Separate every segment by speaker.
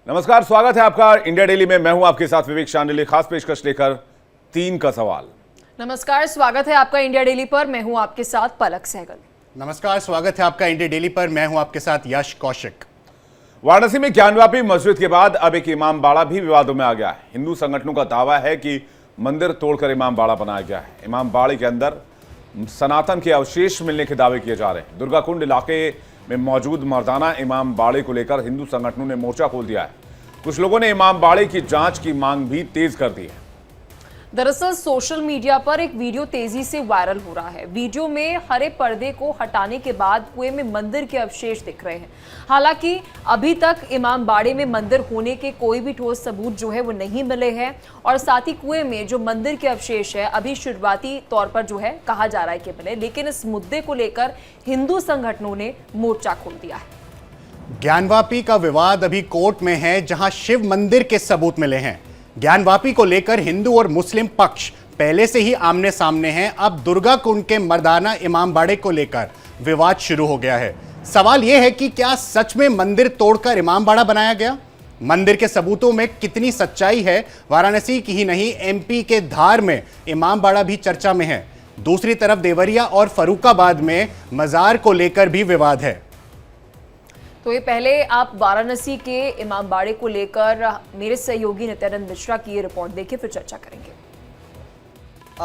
Speaker 1: नमस्कार, स्वागत है आपका इंडिया डेली में। मैं हूं आपके साथ विवेक शांडिल्य, खास पेशकश लेकर 3 का सवाल।
Speaker 2: नमस्कार, स्वागत है आपका इंडिया डेली पर। मैं हूं आपके साथ पलक सहगल।
Speaker 3: नमस्कार, स्वागत है आपका इंडिया डेली पर। मैं हूं आपके साथ यश कौशिक।
Speaker 1: वाराणसी में ज्ञानव्यापी मस्जिद के बाद अब एक इमाम बाड़ा भी विवादों में आ गया है। हिंदू संगठनों का दावा है कि मंदिर तोड़कर इमाम बाड़ा बनाया गया है। इमाम बाड़े के अंदर सनातन के अवशेष मिलने के दावे किए जा रहे हैं। दुर्गाकुंड इलाके में मौजूद मर्दाना इमाम बाड़े को लेकर हिंदू संगठनों ने मोर्चा खोल दिया है। कुछ लोगों ने इमाम बाड़े की जांच की मांग भी तेज कर दी है।
Speaker 2: दरअसल सोशल मीडिया पर एक वीडियो तेजी से वायरल हो रहा है। वीडियो में हरे पर्दे को हटाने के बाद कुएं में मंदिर के अवशेष दिख रहे हैं। हालांकि अभी तक इमाम बाड़े में मंदिर होने के कोई भी ठोस सबूत जो है वो नहीं मिले हैं और साथ ही कुएं में जो मंदिर के अवशेष है अभी शुरुआती तौर पर जो है कहा जा रहा है कि मिले, लेकिन इस मुद्दे को लेकर हिंदू संगठनों ने मोर्चा खोल दिया है।
Speaker 3: ज्ञानवापी का विवाद अभी कोर्ट में है, जहां शिव मंदिर के सबूत मिले हैं। ज्ञानवापी को लेकर हिंदू और मुस्लिम पक्ष पहले से ही आमने सामने हैं। अब दुर्गा कुंड के मर्दाना इमाम बाड़े को लेकर विवाद शुरू हो गया है। सवाल यह है कि क्या सच में मंदिर तोड़कर इमाम बाड़ा बनाया गया? मंदिर के सबूतों में कितनी सच्चाई है? वाराणसी की ही नहीं, एमपी के धार में इमाम बाड़ा भी चर्चा में है। दूसरी तरफ देवरिया और फर्रुखाबाद में मजार को लेकर भी विवाद है।
Speaker 2: तो ये पहले आप वाराणसी के इमाम बाड़े को लेकर मेरे सहयोगी नित्यानंद मिश्रा की ये रिपोर्ट देखिए, फिर चर्चा करेंगे।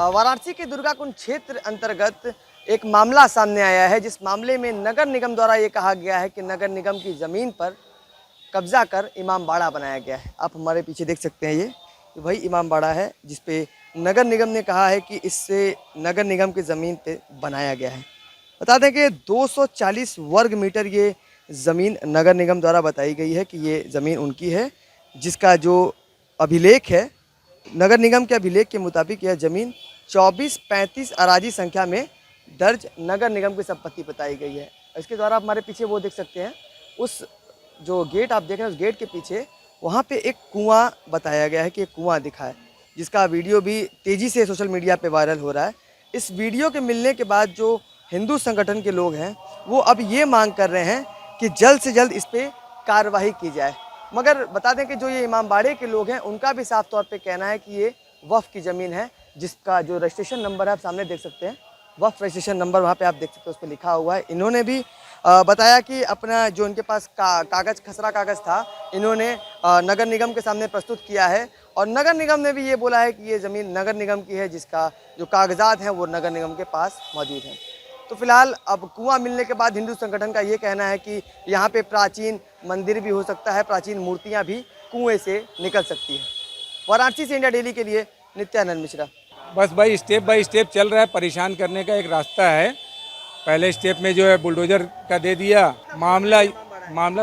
Speaker 4: वाराणसी के दुर्गाकुंड क्षेत्र अंतर्गत एक मामला सामने आया है, जिस मामले में नगर निगम द्वारा ये कहा गया है कि नगर निगम की ज़मीन पर कब्जा कर इमाम बाड़ा बनाया गया है। आप हमारे पीछे देख सकते हैं, ये वही इमाम बाड़ा है जिसपे नगर निगम ने कहा है कि इससे नगर निगम की ज़मीन पे बनाया गया है। बता दें कि 240 वर्ग मीटर ये ज़मीन नगर निगम द्वारा बताई गई है कि ये ज़मीन उनकी है, जिसका जो अभिलेख है नगर निगम के अभिलेख के मुताबिक यह ज़मीन 2435 अराजी संख्या में दर्ज नगर निगम की संपत्ति बताई गई है। इसके द्वारा आप हमारे पीछे वो देख सकते हैं, उस जो गेट आप देख रहे हैं उस गेट के पीछे वहाँ पे एक कुआं बताया गया है कि एक कुआं दिखा है, जिसका वीडियो भी तेज़ी से सोशल मीडिया पे वायरल हो रहा है। इस वीडियो के मिलने के बाद जो हिंदू संगठन के लोग हैं वो अब ये मांग कर रहे हैं कि जल्द से जल्द इस पर कार्रवाई की जाए। मगर बता दें कि जो ये इमाम बाड़े के लोग हैं उनका भी साफ तौर पे कहना है कि ये वक्फ की ज़मीन है, जिसका जो रजिस्ट्रेशन नंबर है आप सामने देख सकते हैं, वक्फ रजिस्ट्रेशन नंबर वहाँ पे आप देख सकते हैं, उस पर लिखा हुआ है। इन्होंने भी बताया कि अपना जो इनके पास कागज़ खसरा कागज़ था इन्होंने नगर निगम के सामने प्रस्तुत किया है और नगर निगम ने भी ये बोला है कि ये ज़मीन नगर निगम की है, जिसका जो कागजात हैं वो नगर निगम के पास मौजूद हैं। तो फिलहाल अब कुआं मिलने के बाद हिंदू संगठन का ये कहना है कि यहाँ पे प्राचीन मंदिर भी हो सकता है, प्राचीन मूर्तियाँ भी कुएं से निकल सकती हैं। वाराणसी से इंडिया डेली के लिए नित्यानंद मिश्रा।
Speaker 5: बस भाई स्टेप बाय स्टेप चल रहा है, परेशान करने का एक रास्ता है। पहले स्टेप में जो है बुलडोजर का दे दिया। मामला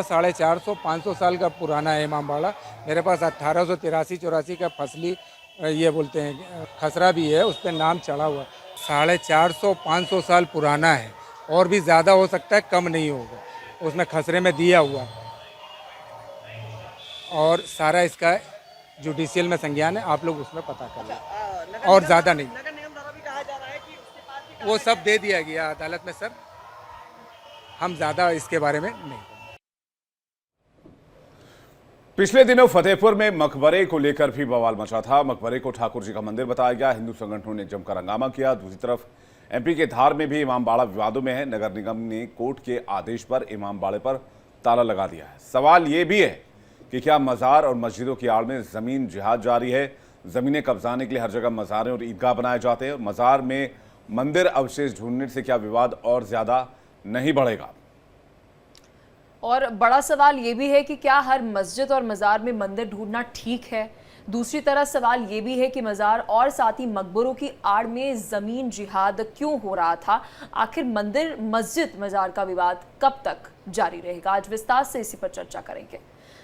Speaker 5: 450-500 साल का पुराना है इमाम बाड़ा। मेरे पास 1883-84 का फसली ये बोलते हैं खसरा भी है, उस पर नाम चढ़ा हुआ। 450-500 साल पुराना है और भी ज़्यादा हो सकता है, कम नहीं होगा। उसमें खसरे में दिया हुआ और सारा इसका जुडिशियल में संज्ञान है, आप लोग उसमें पता कर लें और ज़्यादा नहीं।
Speaker 4: नगर निगम द्वारा भी कहा जा रहा है कि उसके पास भी
Speaker 5: वो सब दे दिया गया अदालत में सर, हम ज़्यादा इसके बारे में नहीं।
Speaker 1: पिछले दिनों फतेहपुर में मकबरे को लेकर भी बवाल मचा था। मकबरे को ठाकुर जी का मंदिर बताया गया। हिंदू संगठनों ने जमकर हंगामा किया। दूसरी तरफ एमपी के धार में भी इमाम बाड़ा विवादों में है। नगर निगम ने कोर्ट के आदेश पर इमाम बाड़े पर ताला लगा दिया है। सवाल ये भी है कि क्या मजार और मस्जिदों की आड़ में जमीन जिहाद जारी है? जमीनें कब्जाने के लिए हर जगह मजारें और ईदगाह बनाए जाते हैं। मजार में मंदिर अवशेष ढूंढने से क्या विवाद और ज्यादा नहीं बढ़ेगा?
Speaker 2: और बड़ा सवाल ये भी है कि क्या हर मस्जिद और मज़ार में मंदिर ढूंढना ठीक है? दूसरी तरफ सवाल ये भी है कि मज़ार और साथ ही मकबरों की आड़ में ज़मीन जिहाद क्यों हो रहा था? आखिर मंदिर मस्जिद मज़ार का विवाद कब तक जारी रहेगा? आज विस्तार से इसी पर चर्चा करेंगे,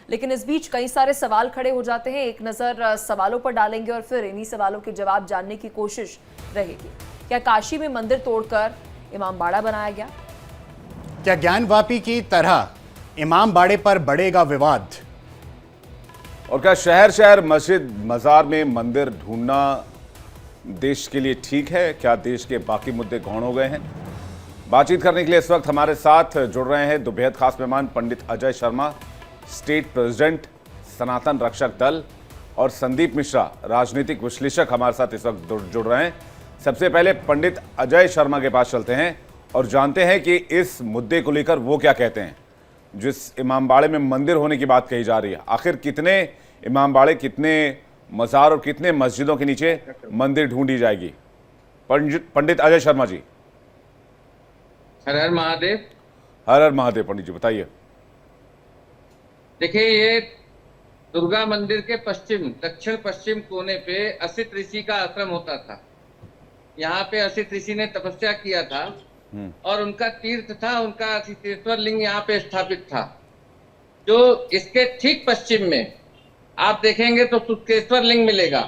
Speaker 2: लेकिन इस बीच कई सारे सवाल खड़े हो जाते हैं। एक नज़र सवालों पर डालेंगे और फिर इन्हीं सवालों के जवाब जानने की कोशिश रहेगी। क्या काशी में मंदिर तोड़कर इमाम बाड़ा बनाया गया?
Speaker 3: क्या ज्ञानवापी की तरह इमाम बाड़े पर बढ़ेगा विवाद?
Speaker 1: और क्या शहर शहर मस्जिद मजार में मंदिर ढूंढना देश के लिए ठीक है? क्या देश के बाकी मुद्दे गौण हो गए हैं? बातचीत करने के लिए इस वक्त हमारे साथ जुड़ रहे हैं दो बेहद खास मेहमान। पंडित अजय शर्मा, स्टेट प्रेसिडेंट सनातन रक्षक दल और संदीप मिश्रा राजनीतिक विश्लेषक हमारे साथ इस वक्त जुड़ रहे हैं। सबसे पहले पंडित अजय शर्मा के पास चलते हैं और जानते हैं कि इस मुद्दे को लेकर वो क्या कहते हैं। जिस इमामबाड़े में मंदिर होने की बात कही जा रही है, आखिर कितने इमामबाड़े, कितने मज़ार और कितने मस्जिदों के नीचे मंदिर ढूंढी जाएगी? पंडित अजय शर्मा जी।
Speaker 6: हर हर महादेव।
Speaker 1: हर हर महादेव। पंडित जी बताइए।
Speaker 6: देखिए, ये दुर्गा मंदिर के दक्षिण पश्चिम कोने पे असित ऋषि का आश्रम होता था। यहाँ पे असित ऋषि ने तपस्या किया था और उनका तीर्थ था, उनका असितेश्वर लिंग यहाँ पे स्थापित था। जो इसके ठीक पश्चिम में आप देखेंगे तो सुक्तेश्वर लिंग मिलेगा,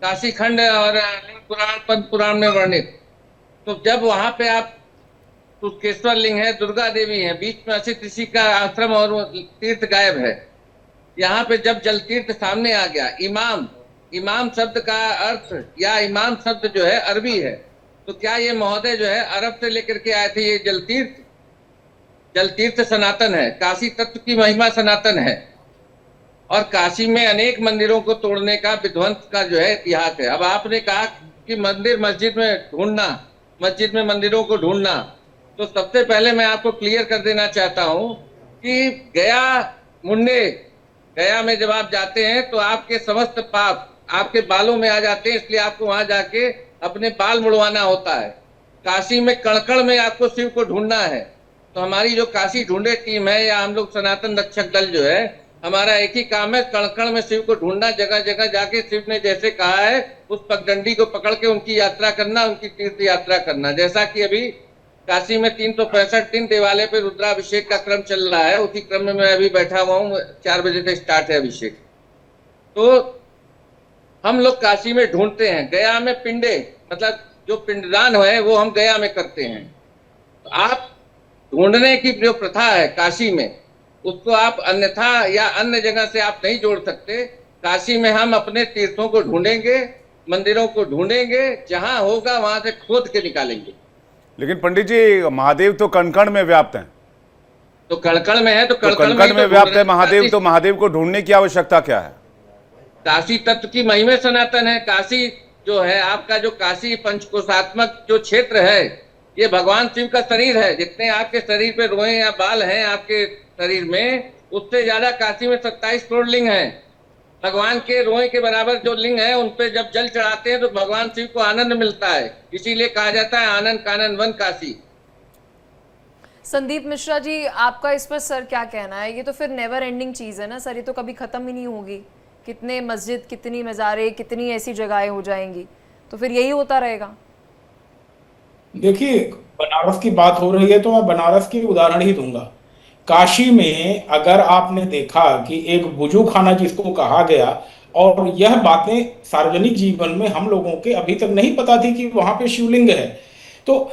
Speaker 6: काशी खंड और लिंग पुराण, पद्म पुराण में वर्णित। तो जब वहां पे आप सुक्तेश्वर लिंग है, दुर्गा देवी है, बीच में असित ऋषि का आश्रम और वो तीर्थ गायब है। यहाँ पे जब जल तीर्थ सामने आ गया, इमाम शब्द का अर्थ या इमाम शब्द जो है अरबी है, तो क्या ये महोदय जो है अरब से लेकर के आए थे? ये जल तीर्थ सनातन है, काशी तत्व की महिमा सनातन है और काशी में अनेक मंदिरों को तोड़ने का, विध्वंस का जो है इतिहास है। अब आपने कहा कि मस्जिद में मंदिरों को ढूंढना, तो सबसे पहले मैं आपको क्लियर कर देना चाहता हूं कि गया में जब आप जाते हैं तो आपके समस्त पाप आपके बालों में आ जाते हैं, इसलिए आपको वहां जाके अपने बाल मुड़वाना होता है। काशी में कण में आपको शिव को ढूंढना है। तो हमारी जो काशी ढूंढे टीम है या हम लोग सनातन रक्षक दल जो है, हमारा एक ही काम है, कण में शिव को ढूंढना, जगह जगह जाके शिव ने जैसे कहा है उस पगडंडी को पकड़ के उनकी यात्रा करना, उनकी तीर्थ यात्रा करना। जैसा कि अभी काशी में 365 दिन देवालय पे रुद्राभिषेक का क्रम चल रहा है, उसी क्रम में मैं अभी बैठा हुआ हूँ। 4 बजे से स्टार्ट है अभिषेक। तो हम लोग काशी में ढूंढते हैं। गया में मतलब जो पिंडदान है वो हम गया में करते हैं। तो आप ढूंढने की जो प्रथा है काशी में, उसको आप अन्यथा या अन्य जगह से आप नहीं जोड़ सकते। काशी में हम अपने तीर्थों को ढूंढेंगे, मंदिरों को ढूंढेंगे, जहां होगा वहां से खोद के निकालेंगे।
Speaker 1: लेकिन पंडित जी, महादेव तो कण में व्याप्त हैं।
Speaker 6: तो कण में है तो
Speaker 1: कण में व्याप्त है महादेव, तो महादेव को ढूंढने की आवश्यकता क्या है?
Speaker 6: काशी तत्व की महिमा सनातन है। काशी जो है आपका, जो काशी पंचकोशात्मक जो क्षेत्र है, ये भगवान शिव का शरीर है। जितने आपके शरीर पे रोए या बाल हैं आपके शरीर में, उससे ज्यादा काशी में 27 करोड़ लिंग हैं। भगवान के रोए के बराबर जो लिंग है, उन पे जब जल चढ़ाते हैं तो भगवान शिव को आनंद मिलता है। इसीलिए कहा जाता है आनंद कानन वन काशी।
Speaker 2: संदीप मिश्रा जी, आपका इस पर सर क्या कहना है? ये तो फिर नेवर एंडिंग चीज है ना सर, ये तो कभी खत्म ही नहीं होगी। कितने मस्जिद, कितनी मज़ारे, कितनी ऐसी जगहें हो जाएंगी, तो फिर यही होता रहेगा।
Speaker 7: देखिए, बनारस की बात हो रही है तो मैं बनारस की उदाहरण ही दूंगा। काशी में अगर आपने देखा कि एक वुजू खाना जिसको कहा गया, और यह बातें सार्वजनिक जीवन में हम लोगों के अभी तक नहीं पता थी कि वहां पे शिवलिंग है। तो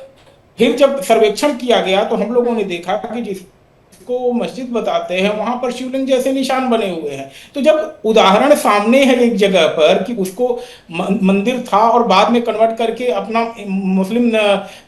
Speaker 7: फिर जब सर्वेक्षण किया गया तो हम लोगों ने देखा कि जिसको मस्जिद बताते हैं वहां पर शिवलिंग जैसे निशान बने हुए हैं। तो जब उदाहरण सामने है एक जगह पर कि उसको मंदिर था और बाद में कन्वर्ट करके अपना मुस्लिम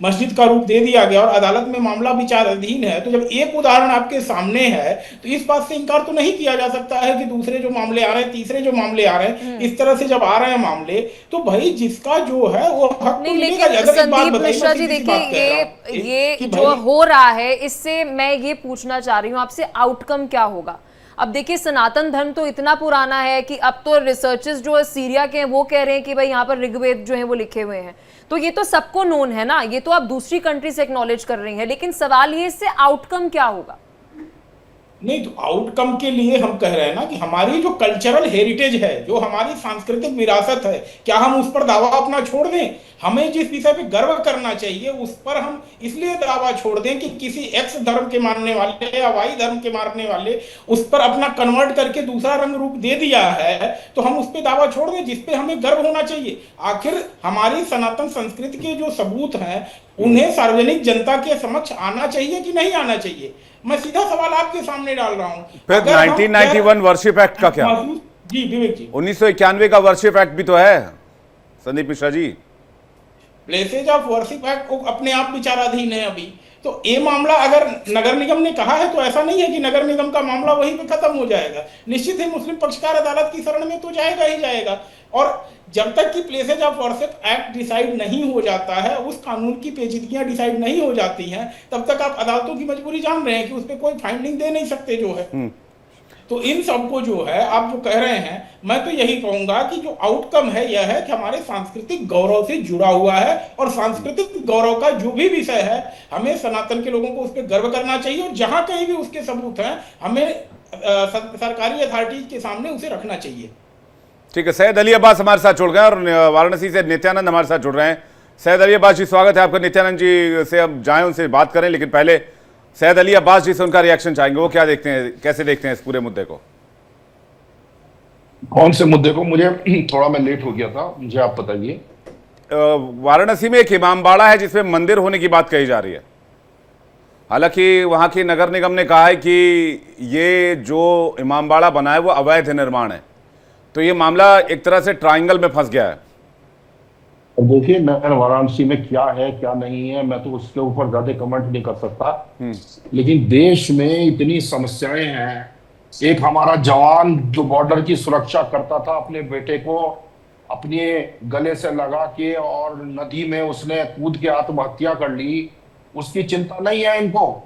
Speaker 7: मस्जिद का रूप दे दिया गया और अदालत में मामला विचाराधीन है, तो जब एक उदाहरण आपके सामने है तो इस बात से इनकार तो नहीं किया जा सकता है कि दूसरे जो मामले आ रहे हैं, तीसरे जो मामले आ रहे हैं, इस तरह से जब आ रहे हैं मामले, तो भाई जिसका जो है वो हक तो मिलेगा।
Speaker 2: संदीप मिश्रा जी, देखिए ये जो हो रहा है, इससे मैं ये पूछना चाह रही हूं आपसे, आउटकम क्या होगा? अब देखिए, सनातन धर्म तो इतना पुराना है कि अब तो रिसर्चर्स जो सीरिया के हैं वो कह रहे हैं कि भाई यहाँ पर ऋग्वेद जो है वो लिखे हुए हैं। तो ये तो सबको नोन है ना, ये तो आप दूसरी कंट्री से एक्नॉलेज कर रही हैं। लेकिन सवाल ये, इससे आउटकम क्या होगा?
Speaker 7: नहीं, तो आउटकम के लिए हम कह रहे हैं ना कि हमारी जो कल्चरल हेरिटेज है, जो हमारी सांस्कृतिक विरासत है, क्या हम उस पर दावा अपना छोड़ दें? हमें जिस विषय पे गर्व करना चाहिए उस पर हम इसलिए दावा छोड़ दें कि किसी एक्स धर्म के मानने वाले या वाई धर्म के मानने वाले उस पर अपना कन्वर्ट करके दूसरा रंग रूप दे दिया है, तो हम उस पर दावा छोड़ दें जिस पे हमें गर्व होना चाहिए। आखिर हमारी सनातन संस्कृति के जो सबूत हैं उन्हें सार्वजनिक जनता के समक्ष आना चाहिए कि नहीं आना चाहिए? मैं सीधा सवाल आपके सामने डाल रहा हूं।
Speaker 1: फिर 1991 वर्शिप एक्ट का क्या?
Speaker 7: जी विवेक जी,
Speaker 1: 1991 का वर्शिप एक्ट भी तो है Sandeep Mishra ji.
Speaker 7: Places of worship act अपने आप विचाराधीन है अभी। तो ये मामला अगर नगर निगम ने कहा है तो ऐसा नहीं है कि नगर निगम का मामला वहीं पे खत्म हो जाएगा। निश्चित ही मुस्लिम पक्षकार अदालत की शरण में तो जाएगा ही जाएगा। और जब तक कि places of worship act decide नहीं हो जाता है, उस कानून की पेचीदगियां डिसाइड नहीं हो जाती हैं, तब तक आप अदालतों की मजबूरी जान रहे हैं कि उस पर कोई फाइंडिंग दे नहीं सकते जो है। तो इन सबको जो है आप जो कह रहे हैं, मैं तो यही कहूंगा कि जो आउटकम है यह है कि हमारे सांस्कृतिक गौरव से जुड़ा हुआ है, और सांस्कृतिक गौरव का जो भी विषय है हमें सनातन के लोगों को उस पर गर्व करना चाहिए, और जहां कहीं भी उसके सबूत हैं हमें सरकारी अथॉरिटीज के सामने उसे रखना चाहिए।
Speaker 1: ठीक है, सैयद अली अब्बास हमारे साथ जुड़ गए और वाराणसी से नित्यानंद हमारे साथ जुड़ रहे हैं। सैयद अली अब्बास जी, स्वागत है आपका। नित्यानंद जी से हम जाएं, उनसे बात करें, लेकिन पहले सैयद अली अब्बास जी से उनका रिएक्शन चाहेंगे। वो क्या देखते हैं, कैसे देखते हैं इस पूरे मुद्दे को?
Speaker 8: कौन से मुद्दे को? मुझे थोड़ा मैं लेट हो गया था, मुझे आप बताइए।
Speaker 1: वाराणसी में एक इमामबाड़ा है जिसमें मंदिर होने की बात कही जा रही है। हालांकि वहां की नगर निगम ने कहा है कि ये जो इमामबाड़ा बना है वो अवैध निर्माण है, तो ये मामला एक तरह से ट्रायंगल में फंस गया है।
Speaker 8: देखिए, मैं वाराणसी में क्या है क्या नहीं है मैं तो उसके ऊपर ज्यादा कमेंट नहीं कर सकता, लेकिन देश में इतनी समस्याएं हैं। एक हमारा जवान जो बॉर्डर की सुरक्षा करता था, अपने बेटे को अपने गले से लगा के और नदी में उसने कूद के आत्महत्या कर ली, उसकी चिंता नहीं है इनको।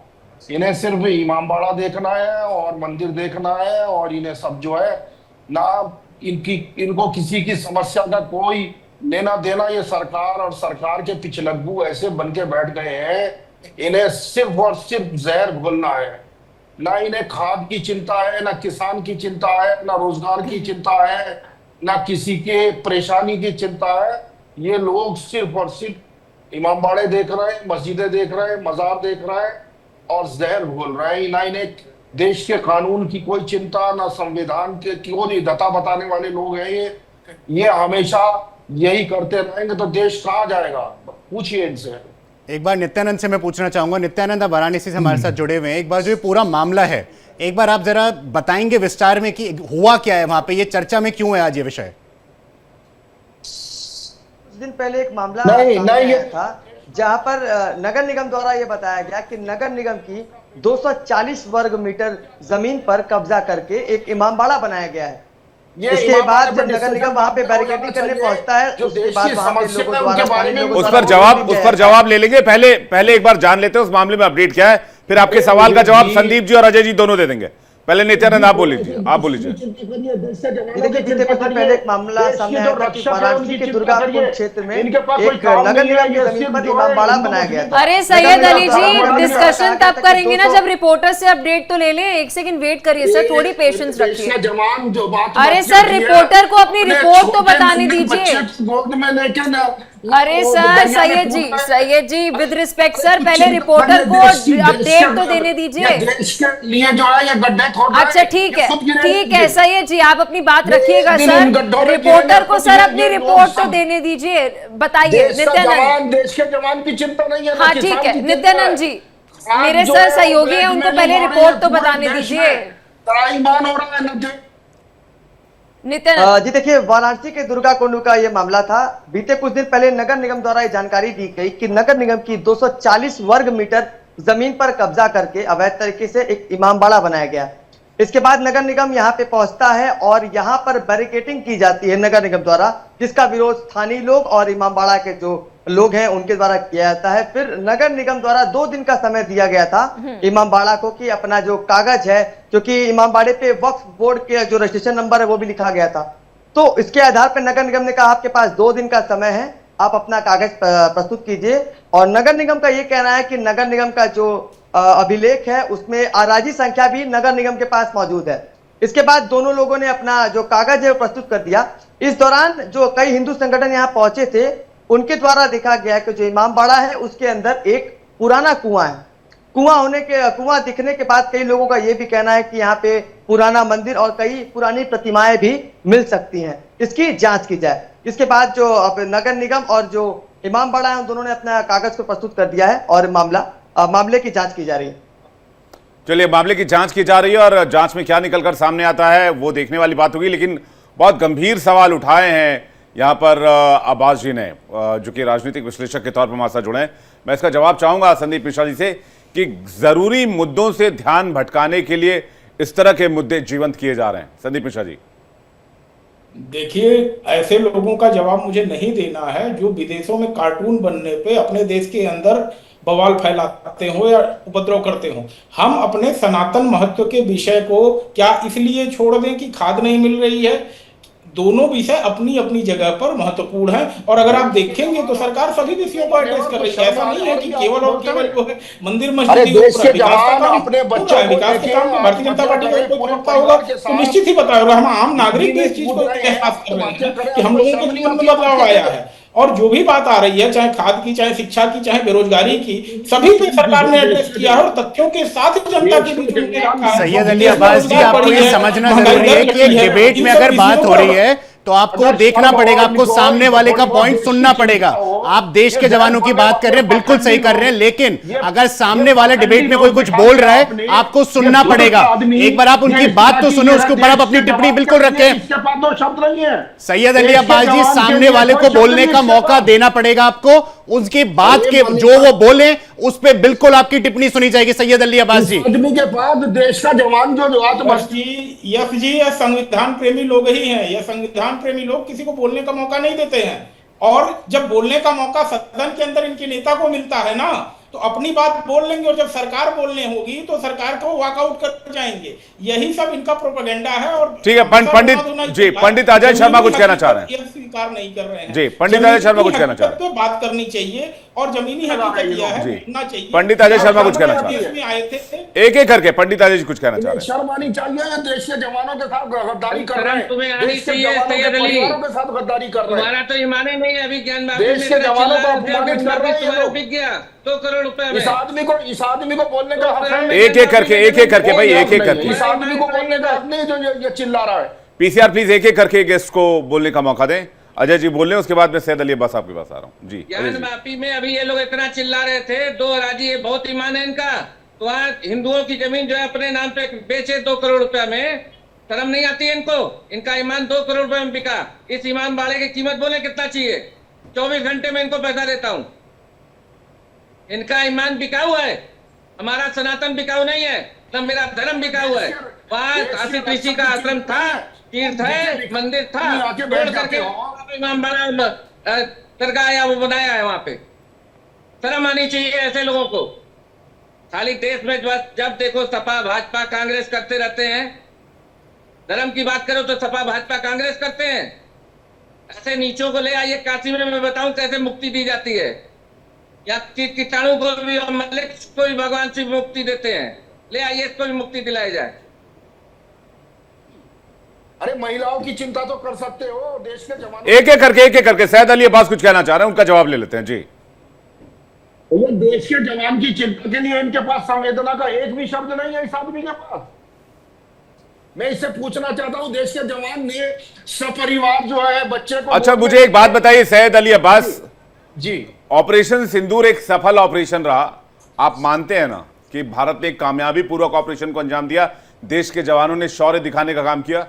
Speaker 8: इन्हें सिर्फ इमामबाड़ा देखना है और मंदिर देखना है, और इन्हें सब जो है ना इनको किसी की समस्या का कोई लेना देना। ये सरकार और सरकार के पिछलग्गू ऐसे बन के बैठ गए हैं, इन्हें सिर्फ और सिर्फ जहर घोलना है। ना इन्हें खाद की चिंता है, ना किसान की चिंता है, ना रोजगार की चिंता है, ना किसी के परेशानी की चिंता है। ये लोग सिर्फ और सिर्फ इमामबाड़े देख रहे हैं, मस्जिदें देख रहे हैं, मजार देख रहे हैं और जहर घोल रहे हैं। ना इन्हें देश के कानून की कोई चिंता, ना संविधान के कोई दता बताने वाले लोग हैं। ये हमेशा यही करते रहेंगे तो देश कहाँ जाएगा? पूछिए इनसे।
Speaker 3: एक बार नित्यानंद से मैं पूछना चाहूंगा। नित्यानंद, आप वाराणसी से हमारे साथ जुड़े हुए हैं। एक बार जो ये पूरा मामला है, एक बार आप जरा बताएंगे विस्तार में कि हुआ क्या है वहां पे, ये चर्चा में क्यों है आज ये विषय?
Speaker 4: कुछ दिन पहले एक मामला सामने आया था जहां पर नगर निगम द्वारा यह बताया गया कि नगर निगम की 240 वर्ग मीटर जमीन पर कब्जा करके एक इमामबाड़ा बनाया गया है। इसके बाद जब नगर निगम वहां पे बैरिकेडिंग करने पहुंचता है, उसके बाद वहां पे लोगों द्वारा
Speaker 1: उस पर जवाब ले लेंगे। पहले एक बार जान लेते हैं उस मामले में अपडेट क्या है, फिर आपके सवाल का जवाब संदीप जी और अजय जी दोनों दे देंगे। पहले नित्यानंद आप बोल लीजिए।
Speaker 4: देखिए, बीते कुछ दिन पहले एक मामला सामने आया था कि वाराणसी के दुर्गापुर क्षेत्र में एक नगर निगम की जमीन पर इमामबाड़ा बनाया गया था।
Speaker 2: अरे सैयद अली जी, डिस्कशन तब करेंगे ना जब रिपोर्टर से अपडेट तो ले लें। एक सेकंड वेट करिए सर, थोड़ी पेशेंस रखिए। अरे सर, रिपोर्टर को अपनी रिपोर्ट तो बताने दीजिए। अरे sir, Syed ji with respect sir, पहले रिपोर्टर को अपडेट तो देने दीजिए। अच्छा ठीक है सैयद जी, आप अपनी बात रखिएगा सर। रिपोर्टर को सर अपनी रिपोर्ट तो देने दीजिए। बताइए नित्यानंद।
Speaker 8: देश के जवान की चिंता नहीं है।
Speaker 2: हाँ ठीक है नित्यानंद जी, मेरे सर सहयोगी हैं, उनको पहले रिपोर्ट तो बताने दीजिए।
Speaker 4: जी देखिए, वाराणसी के दुर्गा कुंड का ये मामला था। बीते कुछ दिन पहले नगर निगम द्वारा ये जानकारी दी गई कि नगर निगम की 240 वर्ग मीटर जमीन पर कब्जा करके अवैध तरीके से एक इमामबाड़ा बनाया गया। इसके बाद नगर निगम यहाँ पे पहुंचता है और यहाँ पर बैरिकेडिंग की जाती है नगर निगम द्वारा, जिसका विरोध स्थानीय लोग और इमामबाड़ा के जो लोग हैं उनके द्वारा किया जाता है। फिर नगर निगम द्वारा 2 दिन का समय दिया गया था इमामबाड़ा को कि अपना जो कागज है, क्योंकि इमामबाड़े पे वक्फ बोर्ड के जो रजिस्ट्रेशन नंबर है वो भी लिखा गया था, तो इसके आधार पर नगर निगम ने कहा आपके पास 2 दिन का समय है, आप अपना कागज प्रस्तुत कीजिए। और नगर निगम का ये कहना है कि नगर निगम का जो अभिलेख है उसमें आराजी संख्या भी नगर निगम के पास मौजूद है। इसके बाद दोनों लोगों ने अपना जो कागज है वो प्रस्तुत कर दिया। इस दौरान जो कई हिंदू संगठन यहाँ पहुंचे थे, उनके द्वारा देखा गया कि जो इमामबाड़ा है उसके अंदर एक पुराना कुआं है। कुआं दिखने के बाद कई लोगों का यह भी कहना है कि यहाँ पे पुराना मंदिर और कई पुरानी प्रतिमाएं भी मिल सकती हैं, इसकी जांच की जाए। इसके बाद जो अब नगर निगम और जो इमामबाड़ा है उन दोनों ने अपना कागज को प्रस्तुत कर दिया है और मामले की जांच की जा रही है।
Speaker 1: चलिए, मामले की जांच की जा रही है और जांच में क्या निकलकर सामने आता है वो देखने वाली बात होगी, लेकिन बहुत गंभीर सवाल उठाए हैं यहाँ पर अब्बास जी ने जो कि राजनीतिक विश्लेषक के तौर पर हमारे साथ जुड़े हैं, मैं इसका जवाब चाहूंगा संदीप मिश्रा जी से कि जरूरी मुद्दों से ध्यान भटकाने के लिए इस तरह के मुद्दे जीवंत किए जा रहे हैं। संदीप मिश्रा जी,
Speaker 7: देखिए, ऐसे लोगों का जवाब मुझे नहीं देना है जो विदेशों में कार्टून बनने पे अपने देश के अंदर बवाल फैलाते हो या उपद्रव करते हो। हम अपने सनातन महत्व के विषय को क्या इसलिए छोड़ दें कि खाद नहीं मिल रही है? दोनों विषय अपनी अपनी जगह पर महत्वपूर्ण है। और अगर आप देखेंगे तो सरकार सभी विषयों पर एड्रेस कर रही है। ऐसा नहीं है कि केवल और केवल जो है मंदिर मस्जिद
Speaker 8: देश के जवान अपने बच्चों को
Speaker 7: विकास के काम में भारतीय जनता पार्टी का कोई प्रवक्ता होगा तो निश्चित ही बताया होगा। हम आम नागरिक भी इस चीज को एहसास कर रहे हैं कि हम लोगों के जीवन में बदलाव आया है। और जो भी बात आ रही है, चाहे खाद की, चाहे शिक्षा की, चाहे बेरोजगारी की, सभी पे सरकार ने एड्रेस किया है और तथ्यों के साथ ही जनता के बीच में रखा है।
Speaker 3: सैयद अली अब्बास जी, आपको ये समझना जरूरी है कि एक डिबेट में अगर बात हो रही है तो आपको देखना पड़ेगा, आपको सामने वाले का पॉइंट सुनना पड़ेगा। आप देश के जवानों की बात कर रहे हैं, बिल्कुल सही कर रहे हैं, लेकिन अगर सामने वाला डिबेट में कोई कुछ बोल रहा है आपको सुनना पड़ेगा। एक बार आप उनकी बात तो सुने, उसके ऊपर आप अपनी टिप्पणी बिल्कुल रखें। सैयद अली अब्बास जी, सामने वाले को बोलने का मौका देना पड़ेगा आपको। उसकी बात के जो वो बोले उस पर बिल्कुल आपकी टिप्पणी सुनी जाएगी। सैयद अली अब्बास जी,
Speaker 8: आदमी के पास देश का जवान जो
Speaker 7: यश जी, यह संविधान प्रेमी लोग ही हैं। यह संविधान प्रेमी लोग किसी को बोलने का मौका नहीं देते हैं। और जब बोलने का मौका सदन के अंदर इनके नेता को मिलता है ना, तो अपनी बात बोल लेंगे और जब सरकार बोलने होगी तो सरकार को वॉकआउट कर जाएंगे। यही सब इनका प्रोपेगेंडा है। और
Speaker 1: ठीक है, पंडित जी, पंडित अजय शर्मा कुछ कहना चाह रहे हैं।
Speaker 7: स्वीकार नहीं कर रहे हैं
Speaker 1: जी, पंडित अजय शर्मा कुछ कहना चाह रहे हैं।
Speaker 7: बात करनी चाहिए और जमीनी हकीकत यह है, होना चाहिए।
Speaker 1: पंडित अजय शर्मा कुछ कहना चाह रहे हैं, एक एक करके। पंडित अजय जी कुछ कहना चाह रहे हैं।
Speaker 8: शर्म आनी चाहिए, ये देश के जवानों के साथ गद्दारी कर रहे हैं।
Speaker 6: तुम्हें आनी चाहिए सैयद अली,
Speaker 8: के साथ गद्दारी कर रहे हैं।
Speaker 6: तुम्हारा तो ईमान ही नहीं है। अभी ज्ञान
Speaker 8: देश के जवानों को अपमानित कर रहे हैं ये लोग।
Speaker 6: बिक गया 2 करोड़ रुपए में।
Speaker 8: इस आदमी को बोलने का हक है।
Speaker 1: एक एक करके भाई, एक एक करके।
Speaker 8: इस आदमी को बोलने का हक नहीं जो ये चिल्ला रहा है।
Speaker 1: पीसीआर प्लीज एक एक करके गेस्ट को बोलने का मौका दें। अजय जी बोल रहे हैं, उसके बाद मैं सैयद अली अब्बास आपके पास आ रहा हूं। जी,
Speaker 6: ज्ञान माफी में अभी ये लोग इतना चिल्ला रहे थे, 2 राजी, ये बहुत ईमान है इनका। तो वहां हिंदुओं की जमीन जो है अपने नाम पे बेचे 2 करोड़ रुपए में, शर्म नहीं आती है इनको? इनका ईमान 2 करोड़ रुपए में बिका। इस ईमान बाड़े की कीमत बोले कितना चाहिए? 24 घंटे में इनको पैसा देता हूं। इनका ईमान बिका हुआ है, हमारा सनातन बिकाऊ नहीं है, न मेरा धर्म बिका हुआ है। वहां 80 ऋषि का आश्रम था, तीर्थ है, मंदिर था, तोड़ करके इमाम बड़ा दरगाह या वो बनाया है। वहां पे शर्म आनी चाहिए ऐसे लोगों को। खाली देश में जब देखो सपा भाजपा कांग्रेस करते रहते हैं। धर्म की बात करो तो सपा भाजपा कांग्रेस करते हैं। ऐसे नीचों को ले आइए काशी में, मैं बताऊं कैसे मुक्ति दी जाती है। या कीटाणु को भी और मलिक को भी भगवान से मुक्ति देते हैं। ले आइए, इसको भी मुक्ति दिलाई जाए।
Speaker 8: अरे महिलाओं की चिंता तो कर सकते हो, देश के जवानों।
Speaker 1: एक एक करके सैयद अली अब्बास कुछ कहना चाह रहे हैं, उनका जवाब ले लेते हैं। जी,
Speaker 8: ये देश के जवान की चिंता के लिए इनके पास संवेदना का एक भी शब्द नहीं है इस आदमी के पास। मैं इससे पूछना चाहता हूं, देश के जवान ने सपरिवार जो है बच्चे को।
Speaker 1: अच्छा, मुझे एक बात बताइए सैयद अली अब्बास
Speaker 8: जी,
Speaker 1: ऑपरेशन सिंदूर एक सफल ऑपरेशन रहा, आप मानते हैं ना कि भारत ने एक कामयाबी पूर्वक ऑपरेशन को अंजाम दिया, देश के जवानों ने शौर्य दिखाने का काम किया?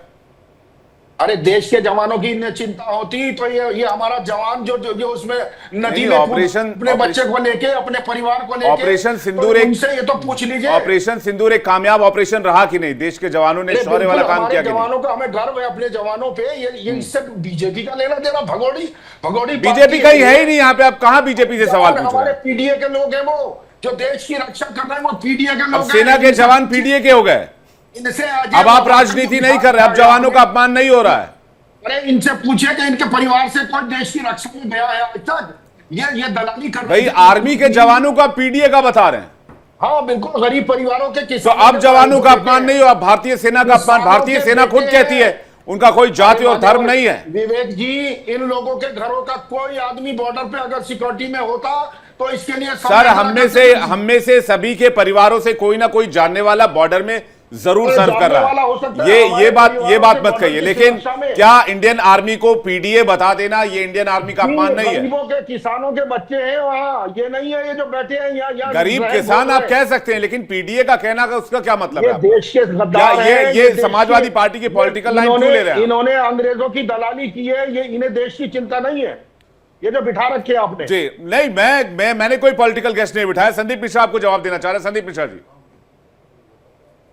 Speaker 8: अरे देश के जवानों की इन्हें चिंता होती तो ये हमारा जवान जो उसमें नदी में अपने बच्चे को लेके, अपने परिवार को लेके
Speaker 1: ऑपरेशन सिंदूर
Speaker 8: तो उनसे ये तो पूछ लीजिए,
Speaker 1: ऑपरेशन सिंदूर एक कामयाब ऑपरेशन रहा कि नहीं? देश के जवानों ने शौर्य वाला काम किया कि नहीं?
Speaker 8: जवानों का हमें गर्व है अपने जवानों पे। ये इससे बीजेपी का लेना देना भगोड़ी
Speaker 1: बीजेपी का ही है ही नहीं यहाँ पे। आप कहाँ बीजेपी से सवाल पूछ रहे
Speaker 8: हमारे
Speaker 1: हैं?
Speaker 8: पीडीए के लोग हैं, वो जो देश की रक्षा कर रहे हैं वो पीडीए के लोग।
Speaker 1: सेना के जवान पीडीए के हो गए। अब आप राजनीति नहीं कर रहे, अब जवानों का अपमान नहीं हो रहा है।
Speaker 8: अरे इनसे पूछे कि इनके परिवार से कोई देश की रक्षा में गया है आज तक? ये दलाली कर रहे
Speaker 1: भाई, आर्मी के जवानों का पीडीए का बता रहे हैं।
Speaker 8: हाँ बिल्कुल, गरीब परिवारों के
Speaker 1: तो
Speaker 8: किसान।
Speaker 1: अब जवानों का अपमान नहीं हो, अब भारतीय सेना का अपमान। भारतीय सेना खुद कहती है उनका कोई जाति और धर्म नहीं है।
Speaker 8: विवेक जी, इन लोगों के घरों का कोई आदमी बॉर्डर पे अगर सिक्योरिटी में होता तो इसके लिए
Speaker 1: सर, हम में से सभी के परिवारों से कोई ना कोई जानने वाला बॉर्डर में जरूर सर्व कर
Speaker 8: जानने वाला
Speaker 1: रहा
Speaker 8: हो सकता
Speaker 1: है,
Speaker 8: है,
Speaker 1: ये
Speaker 8: हमारे
Speaker 1: बात
Speaker 8: परिवारों
Speaker 1: मत
Speaker 8: के
Speaker 1: कहिए,
Speaker 8: बॉर्डर की
Speaker 1: लेकिन
Speaker 8: सुरक्षा में।
Speaker 1: क्या इंडियन आर्मी को पीडीए बता देना ये इंडियन आर्मी का अपमान नहीं है?
Speaker 8: गरीबों के किसानों के बच्चे हैं वहाँ, ये नहीं है ये जो बैठे हैं यहाँ
Speaker 1: गरीब किसान आप कह सकते हैं, लेकिन पीडीए का कहना का उसका क्या मतलब
Speaker 8: ये
Speaker 1: है आपका?
Speaker 8: देश के गद्दार
Speaker 1: ये
Speaker 8: हैं,
Speaker 1: ये
Speaker 8: देश
Speaker 1: समाजवादी
Speaker 8: के-
Speaker 1: पार्टी की
Speaker 8: ये
Speaker 1: पॉलिटिकल लाइन क्यों ले रहे हैं?
Speaker 8: इन्होंने अंग्रेजों की दलाली की है, ये इन्हें देश की चिंता नहीं है, ये जो बिठा रखे आपने।
Speaker 1: जी नहीं, मैंने कोई पॉलिटिकल गेस्ट नहीं बिठाया। संदीप मिश्रा आपको जवाब देना चाह रहे हैं। संदीप मिश्रा जी,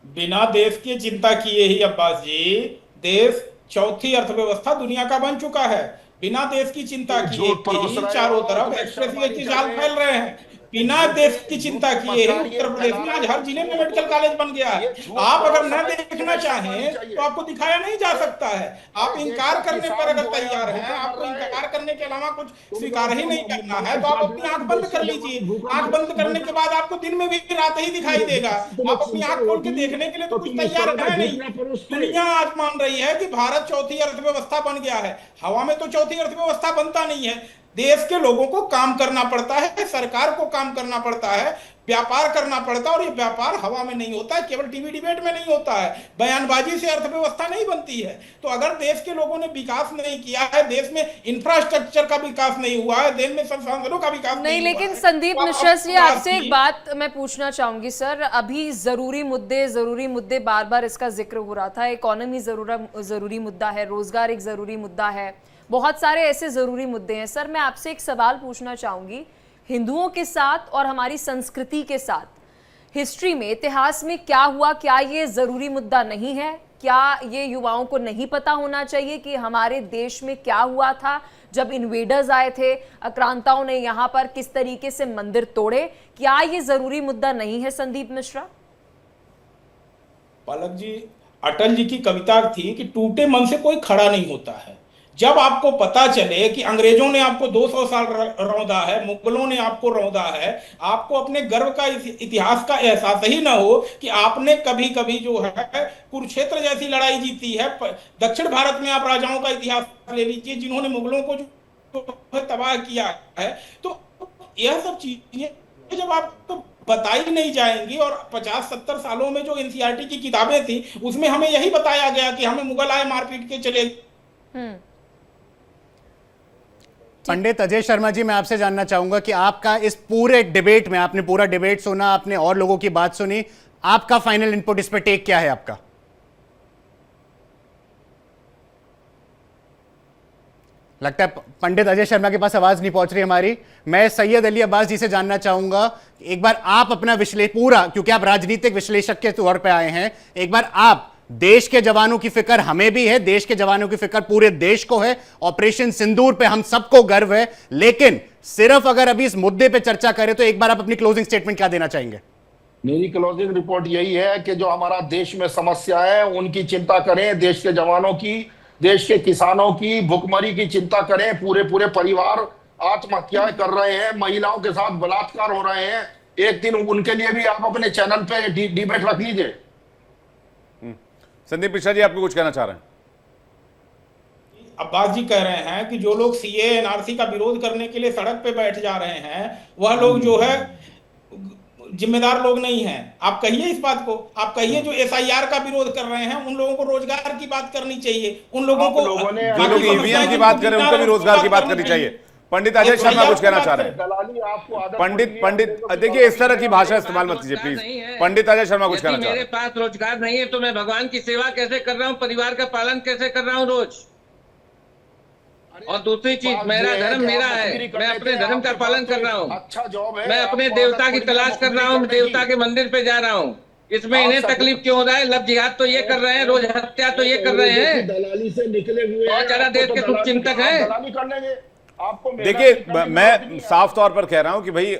Speaker 7: बिना देश की चिंता किए ही अब्बास जी, देश चौथी अर्थव्यवस्था दुनिया का बन चुका है। बिना देश की चिंता किए ही चारों तरफ एक्सप्रेसवे के जाल फैल रहे हैं। बिना देश की चिंता किए ही उत्तर प्रदेश में आज हर जिले में मेडिकल कॉलेज बन गया है। आप अगर न देखना चाहें तो आपको दिखाया नहीं जा सकता है। आप इनकार करने पर अगर तैयार हैं, आपको इनकार करने के अलावा कुछ स्वीकार ही नहीं करना है, तो आप अपनी आंख बंद कर लीजिए। आंख बंद करने के बाद आपको दिन में भी रात ही दिखाई देगा। आप अपनी आंख खोल के देखने के लिए तो कुछ तैयार है नहीं। दुनिया आज मान रही है कि भारत चौथी अर्थव्यवस्था बन गया है। हवा में तो चौथी अर्थव्यवस्था बनता नहीं है। देश के लोगों को काम करना पड़ता है, सरकार को काम करना पड़ता है, व्यापार करना पड़ता है, और ये व्यापार हवा में नहीं होता है, केवल टीवी डिबेट में नहीं होता है, बयानबाजी से अर्थव्यवस्था नहीं बनती है। तो अगर देश के लोगों ने विकास नहीं किया है, देश में इंफ्रास्ट्रक्चर का विकास नहीं हुआ है, देश में संसाधनों का विकास नहीं हुआ
Speaker 2: लेकिन
Speaker 7: है,
Speaker 2: संदीप
Speaker 7: तो
Speaker 2: मिश्रा जी,
Speaker 7: आप
Speaker 2: आपसे एक बात मैं पूछना चाहूंगी सर। अभी जरूरी मुद्दे बार बार इसका जिक्र हो रहा था। इकोनॉमी जरूरी मुद्दा है, रोजगार एक जरूरी मुद्दा है, बहुत सारे ऐसे जरूरी मुद्दे हैं। सर मैं आपसे एक सवाल पूछना चाहूंगी, हिंदुओं के साथ और हमारी संस्कृति के साथ हिस्ट्री में, इतिहास में क्या हुआ? क्या ये जरूरी मुद्दा नहीं है? क्या ये युवाओं को नहीं पता होना चाहिए कि हमारे देश में क्या हुआ था जब इन्वेडर्स आए थे, आक्रांताओं ने यहाँ पर किस तरीके से मंदिर तोड़े? क्या ये जरूरी मुद्दा नहीं है संदीप मिश्रा?
Speaker 7: पलक जी, अटल जी की कविता थी कि टूटे मन से कोई खड़ा नहीं होता है। जब आपको पता चले कि अंग्रेजों ने आपको 200 साल रौंदा है, मुगलों ने आपको रौंदा है, आपको अपने गर्व का इतिहास का एहसास ही ना हो कि आपने कभी कभी जो है कुरुक्षेत्र जैसी लड़ाई जीती है। दक्षिण भारत में आप राजाओं का इतिहास ले लीजिए जिन्होंने मुगलों को जो तबाह किया है। तो यह सब चीजें जब आपको बताई नहीं जाएंगी, और 50-70 सालों में जो एनसीईआरटी की किताबें थी उसमें हमें यही बताया गया कि हमें मुगल आए मारपीट के चले।
Speaker 3: पंडित अजय शर्मा जी, मैं आपसे जानना चाहूंगा कि आपका इस पूरे डिबेट में, आपने पूरा डिबेट सुना, आपने और लोगों की बात सुनी, आपका फाइनल इनपुट इस पर टेक क्या है आपका? लगता है पंडित अजय शर्मा के पास आवाज नहीं पहुंच रही हमारी। मैं सैयद अली अब्बास जी से जानना चाहूंगा, एक बार आप अपना विश्लेषण पूरा, क्योंकि आप राजनीतिक विश्लेषक के तौर पे आए हैं, एक बार आप, देश के जवानों की फिक्र हमें भी है, देश के जवानों की फिक्र पूरे देश को है, ऑपरेशन सिंदूर पे हम सबको गर्व है, लेकिन सिर्फ अगर अभी इस मुद्दे पे चर्चा करें तो एक बार आप अपनी क्लोजिंग स्टेटमेंट क्या देना चाहेंगे?
Speaker 8: मेरी क्लोजिंग रिपोर्ट यही है कि जो हमारा देश में समस्या है उनकी चिंता करें, देश के जवानों की, देश के किसानों की, भुखमरी की चिंता करें। पूरे परिवार आत्महत्याएं कर रहे हैं, महिलाओं के साथ बलात्कार हो रहे हैं। एक दिन उनके लिए भी आप अपने चैनल पे डिबेट रख लीजिए।
Speaker 1: संदीप मिश्रा जी, आपको कुछ कहना चाह रहे हैं?
Speaker 7: अब्बास जी कह रहे हैं कि जो लोग सीए एनआरसी का विरोध करने के लिए सड़क पे बैठ जा रहे हैं वह लोग जो है जिम्मेदार लोग नहीं हैं। आप कहिए इस बात को, आप कहिए जो एसआईआर का विरोध कर रहे हैं उन लोगों को रोजगार की बात करनी चाहिए, उन लोगों को,
Speaker 8: लोगों ने
Speaker 1: जो लोग ईवीएम की बात करें उनको भी रोजगार की बात करनी चाहिए। पंडित अजय शर्मा कुछ कहना चाह रहे हैं?
Speaker 8: दलाली आपको आदत
Speaker 1: पंडित देखिए, इस तरह की भाषा इस्तेमाल मत कीजिए प्लीज। पंडित अजय शर्मा कुछ कहना चाह रहे
Speaker 6: मेरे पास रोजगार नहीं है तो मैं भगवान की सेवा कैसे कर रहा हूँ, परिवार का पालन कैसे कर रहा हूँ रोज? और दूसरी चीज, मेरा धर्म मेरा है, मैं अपने धर्म का पालन कर रहा हूँ।
Speaker 8: अच्छा जॉब है,
Speaker 6: मैं अपने देवता की तलाश कर रहा हूँ, देवता के मंदिर पे जा रहा हूँ। इसमें इन्हें तकलीफ क्यों हो रहा है? लव जिहाद तो ये कर रहे हैं, रोज हत्या तो ये कर रहे हैं।
Speaker 8: दलाली से निकले हुए
Speaker 6: और जरा देश के शुभ चिंतक हैं।
Speaker 8: दलाली कर लेंगे आपको।
Speaker 1: देखिए, मैं साफ तौर पर कह रहा हूं कि भाई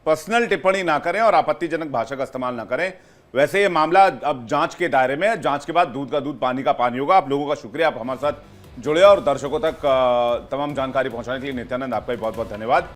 Speaker 1: पर्सनल टिप्पणी ना करें और आपत्तिजनक भाषा का इस्तेमाल ना करें। वैसे ये मामला अब जांच के दायरे में है, जांच के बाद दूध का दूध पानी का पानी होगा। आप लोगों का शुक्रिया, आप हमारे साथ जुड़े और दर्शकों तक तमाम जानकारी पहुंचाने के लिए। नित्यानंद, आपका भी बहुत बहुत धन्यवाद।